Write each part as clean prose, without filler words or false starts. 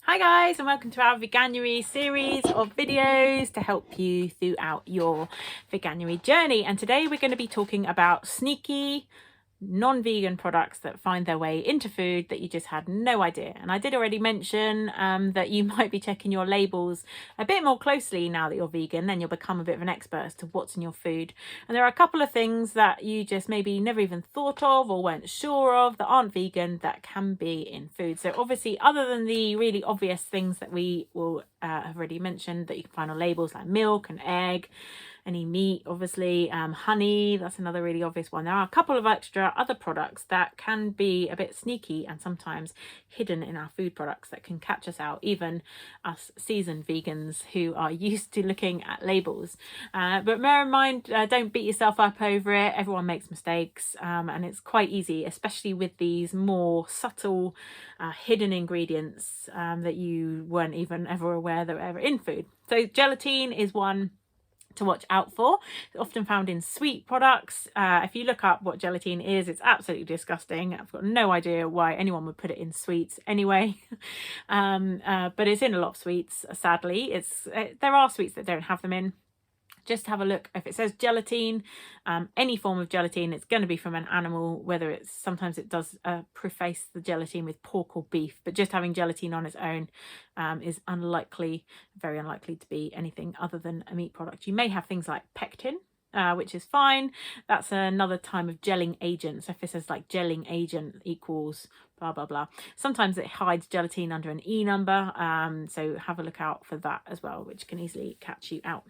Hi guys, and welcome to our Veganuary series of videos to help you throughout your Veganuary journey. And today we're going to be talking about sneaky non-vegan products that find their way into food that you just had no idea. And I did already mention that you might be checking your labels a bit more closely now that you're vegan, then you'll become a bit of an expert as to what's in your food. And there are a couple of things that you just maybe never even thought of or weren't sure of that aren't vegan that can be in food. So obviously, other than the really obvious things that we will have already mentioned that you can find on labels like milk and egg, any meat, obviously, honey, that's another really obvious one. There are a couple of extra other products that can be a bit sneaky and sometimes hidden in our food products that can catch us out, even us seasoned vegans who are used to looking at labels. But bear in mind, don't beat yourself up over it. Everyone makes mistakes, and it's quite easy, especially with these more subtle hidden ingredients that you weren't even ever aware that were ever in food. So gelatine is one to watch out for. It's often found in sweet products. If you look up what gelatine is, it's absolutely disgusting. I've got no idea why anyone would put it in sweets anyway. But it's in a lot of sweets, sadly. There are sweets that don't have them in. Just have a look. If it says gelatine, any form of gelatine, it's going to be from an animal, whether it's, sometimes it does preface the gelatine with pork or beef, but just having gelatine on its own is unlikely, very unlikely to be anything other than a meat product. You may have things like pectin, which is fine. That's another time of gelling agent. So if it says like gelling agent equals blah blah blah, sometimes it hides gelatine under an E number, so have a look out for that as well, which can easily catch you out.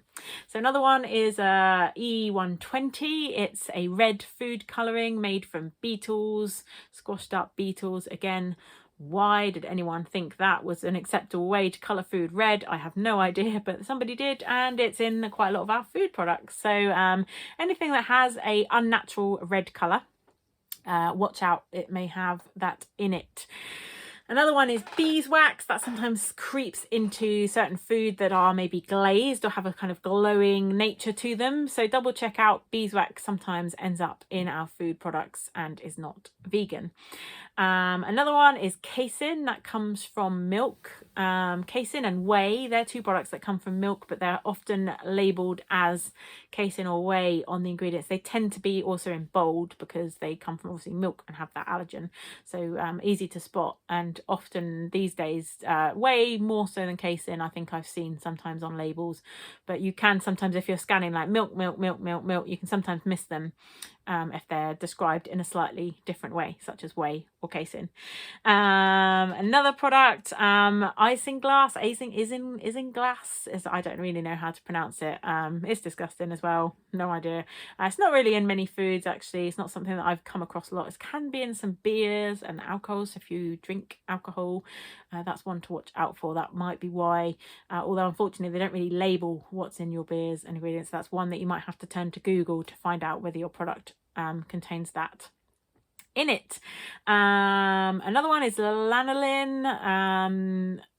So another one is E120. It's a red food colouring made from beetles, squashed up beetles. Again, why did anyone think that was an acceptable way to colour food red? I have no idea, but somebody did, and it's in quite a lot of our food products. So anything that has a unnatural red colour, watch out, it may have that in it. Another one is beeswax. That sometimes creeps into certain food that are maybe glazed or have a kind of glowing nature to them. So double check out. Beeswax sometimes ends up in our food products and is not vegan. Another one is casein. That comes from milk. Casein and whey, they're two products that come from milk, but they're often labelled as casein or whey on the ingredients. They tend to be also in bold because they come from obviously milk and have that allergen. So easy to spot. And often these days, whey more so than casein, I think I've seen sometimes on labels. But you can sometimes, if you're scanning like milk, you can sometimes miss them if they're described in a slightly different way, such as whey or casein. Another product, Icing Glass. Icing Glass is, I don't really know how to pronounce it. It's disgusting as well. No idea. It's not really in many foods, actually. It's not something that I've come across a lot. It can be in some beers and alcohols. If you drink alcohol, that's one to watch out for. That might be why, although unfortunately they don't really label what's in your beers and ingredients. That's one that you might have to turn to Google to find out whether your product contains that in it. Another one is lanolin.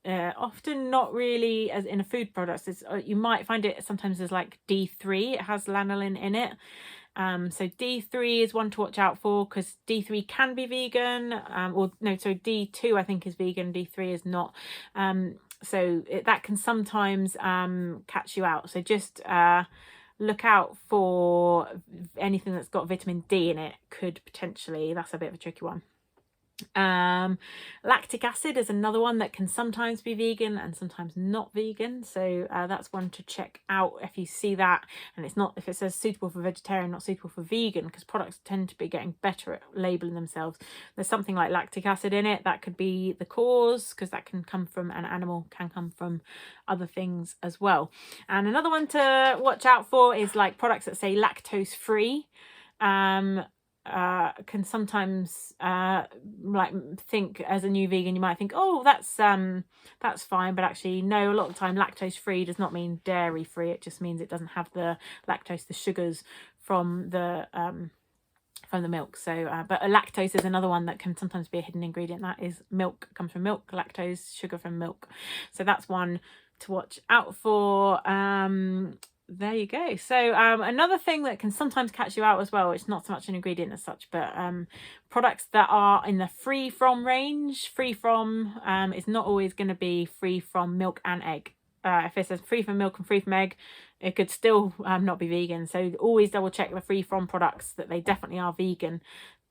Often not really as in a food product. You might find it sometimes as like D3. It has lanolin in it. So D3 is one to watch out for because D3 can be vegan. So D2 I think is vegan, D3 is not. So that can sometimes catch you out. So just look out for anything that's got vitamin D in it. Could potentially, that's a bit of a tricky one. Lactic acid is another one that can sometimes be vegan and sometimes not vegan, so that's one to check out if you see that. And it's not, if it says suitable for vegetarian, not suitable for vegan, because products tend to be getting better at labeling themselves. There's something like lactic acid in it, that could be the cause, because that can come from an animal, can come from other things as well. And another one to watch out for is like products that say lactose free. Can sometimes like think, as a new vegan, you might think, oh, that's fine, but actually no, a lot of the time lactose free does not mean dairy free. It just means it doesn't have the lactose, the sugars from the milk. So but lactose is another one that can sometimes be a hidden ingredient. That is milk, comes from milk, lactose, sugar from milk. So that's one to watch out for. there you go. So another thing that can sometimes catch you out as well, it's not so much an ingredient as such, but products that are in the free from range. Free from is not always going to be free from milk and egg. If it says free from milk and free from egg, it could still not be vegan. So always double check the free from products that they definitely are vegan.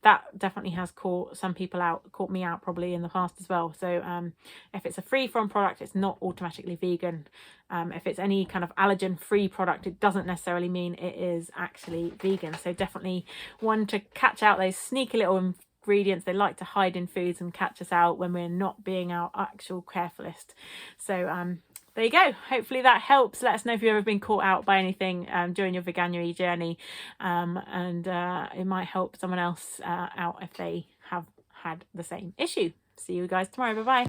That definitely has caught some people out, caught me out probably in the past as well. So if it's a free from product, it's not automatically vegan. If it's any kind of allergen free product, it doesn't necessarily mean it is actually vegan. So definitely one to catch out those sneaky little ingredients they like to hide in foods and catch us out when we're not being our actual carefulest. So there you go. Hopefully that helps. Let us know if you've ever been caught out by anything during your Veganuary journey, and it might help someone else out if they have had the same issue. See you guys tomorrow. Bye bye.